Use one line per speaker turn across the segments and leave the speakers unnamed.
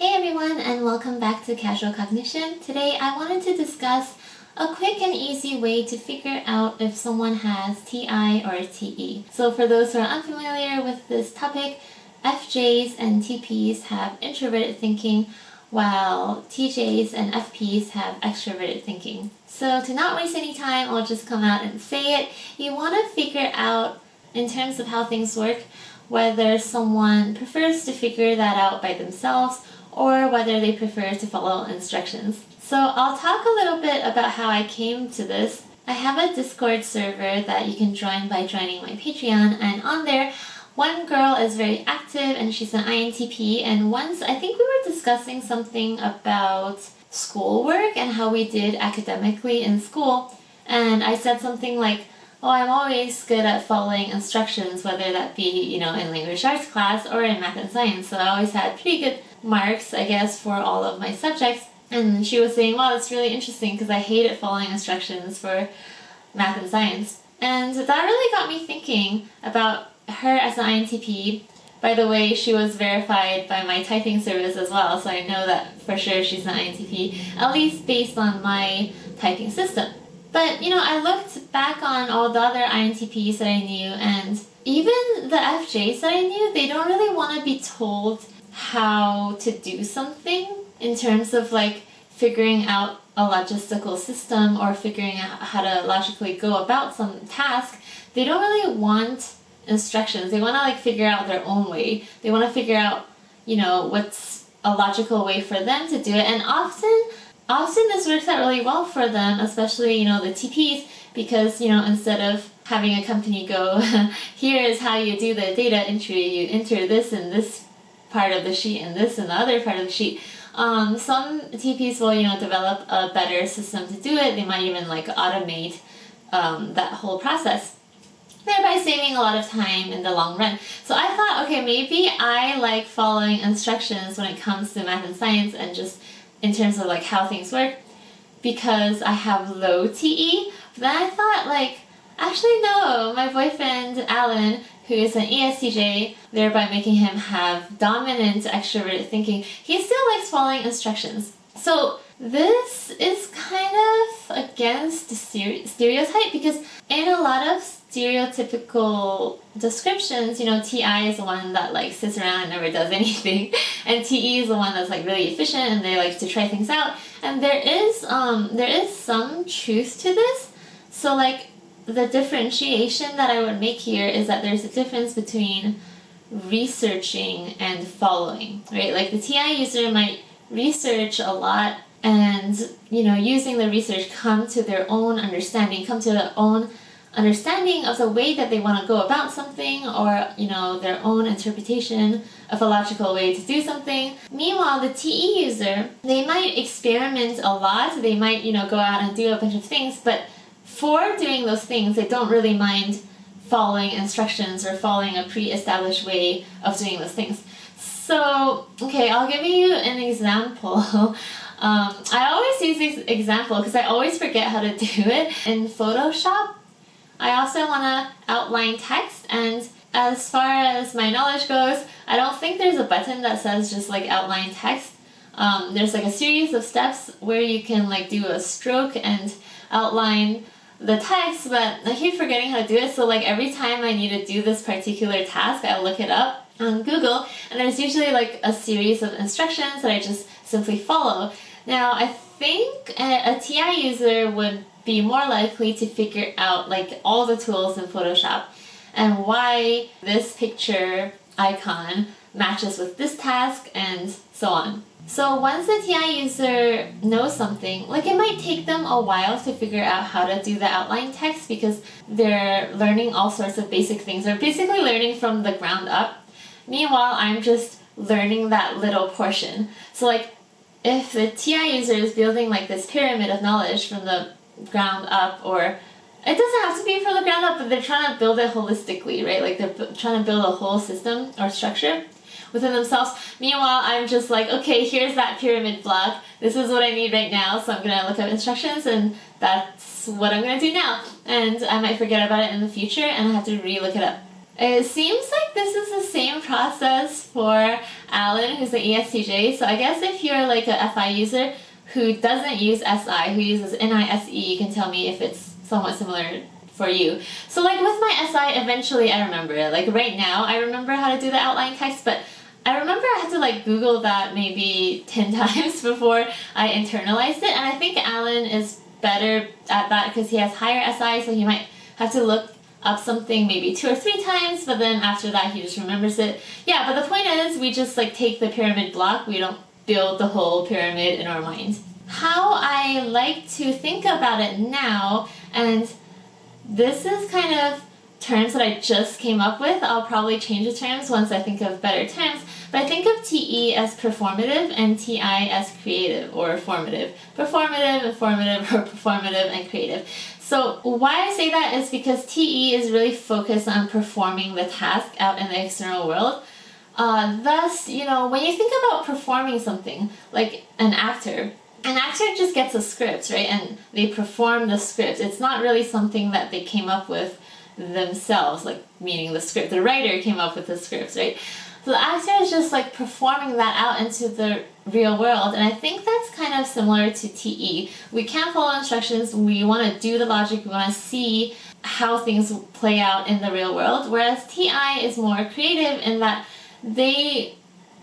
Hey everyone, and welcome back to Casual Cognition. Today I wanted to discuss a quick and easy way to figure out if someone has TI or TE. So for those who are unfamiliar with this topic, FJs and TPs have introverted thinking, while TJs and FPs have extroverted thinking. So to not waste any time, I'll just come out and say it. You want to figure out, in terms of how things work, whether someone prefers to figure that out by themselves or whether they prefer to follow instructions. So I'll talk a little bit about how I came to this. I have a Discord server that you can join by joining my Patreon, and on there, one girl is very active and she's an INTP, and once I think we were discussing something about schoolwork and how we did academically in school, and I said something like, oh, I'm always good at following instructions, whether that be, in language arts class or in math and science. So I always had pretty good marks, I guess, for all of my subjects. And she was saying, wow, that's really interesting because I hated following instructions for math and science. And that really got me thinking about her as an INTP. By the way, she was verified by my typing service as well, so I know that for sure she's an INTP, at least based on my typing system. But, I looked back on all the other INTPs that I knew, and even the FJs that I knew, they don't really want to be told how to do something in terms of figuring out a logistical system or figuring out how to logically go about some task. They don't really want instructions. They want to figure out their own way. They want to figure out, what's a logical way for them to do it, and often this works out really well for them, especially, the TPs, because, instead of having a company go, here is how you do the data entry, you enter this in this part of the sheet and this in the other part of the sheet. Some TPs will, develop a better system to do it. They might even automate that whole process, thereby saving a lot of time in the long run. So I thought, okay, maybe I like following instructions when it comes to math and science and just in terms of how things work because I have low TE. But then I thought actually no, my boyfriend Alan, who is an ESTJ, thereby making him have dominant extroverted thinking, he still likes following instructions. So this is kind of against the stereotype because in a lot of stereotypical descriptions, TI is the one that sits around and never does anything, and TE is the one that's really efficient and they like to try things out. And there is some truth to this. So the differentiation that I would make here is that there's a difference between researching and following, right? The TI user might research a lot and, using the research come to their own understanding of the way that they want to go about something, or, their own interpretation of a logical way to do something. Meanwhile, the TE user, they might experiment a lot, they might, go out and do a bunch of things, but for doing those things, they don't really mind following instructions or following a pre-established way of doing those things. So, okay, I'll give you an example. I always use this example because I always forget how to do it. In Photoshop, I also want to outline text, and as far as my knowledge goes, I don't think there's a button that says just outline text. There's a series of steps where you can do a stroke and outline the text, but I keep forgetting how to do it, so every time I need to do this particular task, I look it up on Google, and there's usually a series of instructions that I just simply follow. Now, I think a TI user would be more likely to figure out all the tools in Photoshop and why this picture icon matches with this task and so on. So once the TI user knows something, it might take them a while to figure out how to do the outline text because they're learning all sorts of basic things. They're basically learning from the ground up. Meanwhile, I'm just learning that little portion. So if the TI user is building this pyramid of knowledge from the ground up, or it doesn't have to be from the ground up, but they're trying to build it holistically, right? They're trying to build a whole system or structure within themselves. Meanwhile, I'm just okay, here's that pyramid block. This is what I need right now, so I'm going to look up instructions, and that's what I'm going to do now. And I might forget about it in the future, and I have to re-look it up. It seems like this is the same process for Alan, who's an ESTJ. So I guess if you're like a FI user who doesn't use SI, who uses NISE, you can tell me if it's somewhat similar for you. So like with my SI, eventually I remember it. Like right now, I remember how to do the outline text, but I remember I had to like Google that maybe 10 times before I internalized it. And I think Alan is better at that because he has higher SI, so he might have to look up something maybe 2 or 3 times, but then after that he just remembers it. Yeah, but the point is we just like take the pyramid block. We don't build the whole pyramid in our minds. How I like to think about it now, and this is kind of terms that I just came up with. I'll probably change the terms once I think of better terms, but I think of TE as performative and TI as creative or formative. Performative, informative, or performative and creative. So why I say that is because TE is really focused on performing the task out in the external world. Thus, you know, when you think about performing something, like an actor just gets a script, right? And they perform the script. It's not really something that they came up with themselves, like meaning the script. The writer came up with the scripts, right? So the actor is just like performing that out into the real world, and I think that's kind of similar to TE. We can't follow instructions, we want to do the logic, we want to see how things play out in the real world, whereas TI is more creative in that they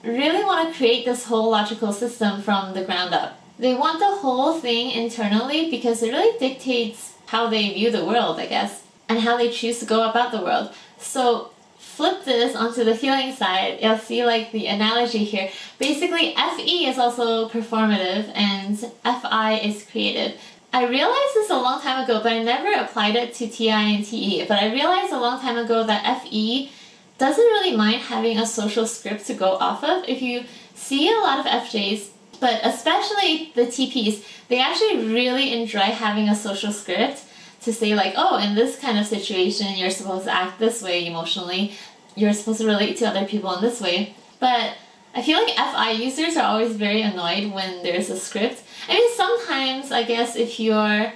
really want to create this whole logical system from the ground up. They want the whole thing internally because it really dictates how they view the world, I guess, and how they choose to go about the world. So flip this onto the feeling side, you'll see like the analogy here. Basically, FE is also performative and FI is creative. I realized this a long time ago, but I never applied it to TI and TE. But I realized a long time ago that FE doesn't really mind having a social script to go off of. If you see a lot of FJs, but especially the TPs, they actually really enjoy having a social script to say like, oh, in this kind of situation, you're supposed to act this way emotionally. You're supposed to relate to other people in this way. But I feel like FI users are always very annoyed when there's a script. I mean, sometimes, I guess, if you're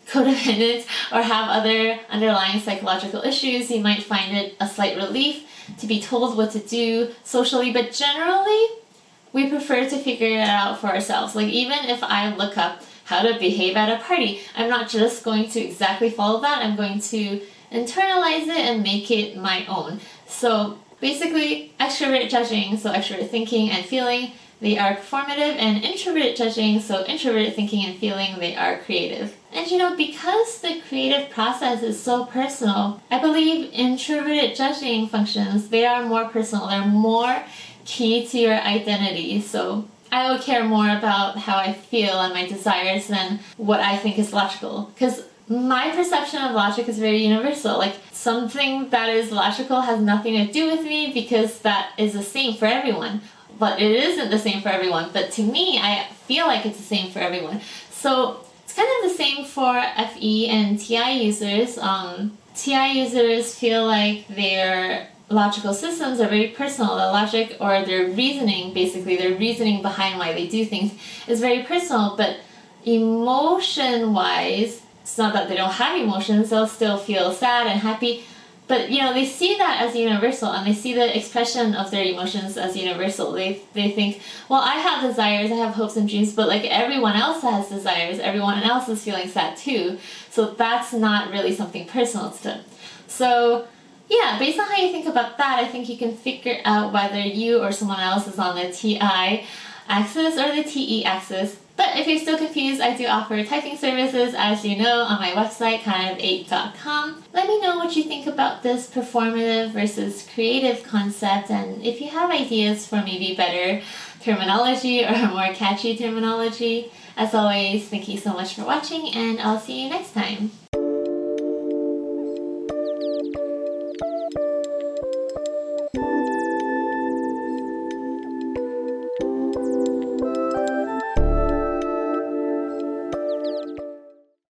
codependent or have other underlying psychological issues, you might find it a slight relief to be told what to do socially. But generally, we prefer to figure it out for ourselves. Like even if I look up how to behave at a party, I'm not just going to exactly follow that, I'm going to internalize it and make it my own. So basically, extrovert judging, so extrovert thinking and feeling, they are performative, and introvert judging, so introvert thinking and feeling, they are creative. And you know, because the creative process is so personal, I believe introverted judging functions, they are more personal, they're more key to your identity. So I will care more about how I feel and my desires than what I think is logical. Because my perception of logic is very universal. Like something that is logical has nothing to do with me because that is the same for everyone. But it isn't the same for everyone. But to me, I feel like it's the same for everyone. So it's kind of the same for FE and TI users. TI users feel like their logical systems are very personal. The logic or their reasoning, basically their reasoning behind why they do things is very personal, but emotion-wise, it's not that they don't have emotions, they'll still feel sad and happy, but you know, they see that as universal and they see the expression of their emotions as universal. They think, well, I have desires, I have hopes and dreams, but like everyone else has desires, everyone else is feeling sad too, so that's not really something personal to them. So yeah, based on how you think about that, I think you can figure out whether you or someone else is on the TI axis or the TE axis. But if you're still confused, I do offer typing services, as you know, on my website, kindof8.com. Let me know what you think about this performative versus creative concept, and if you have ideas for maybe better terminology or more catchy terminology. As always, thank you so much for watching, and I'll see you next time.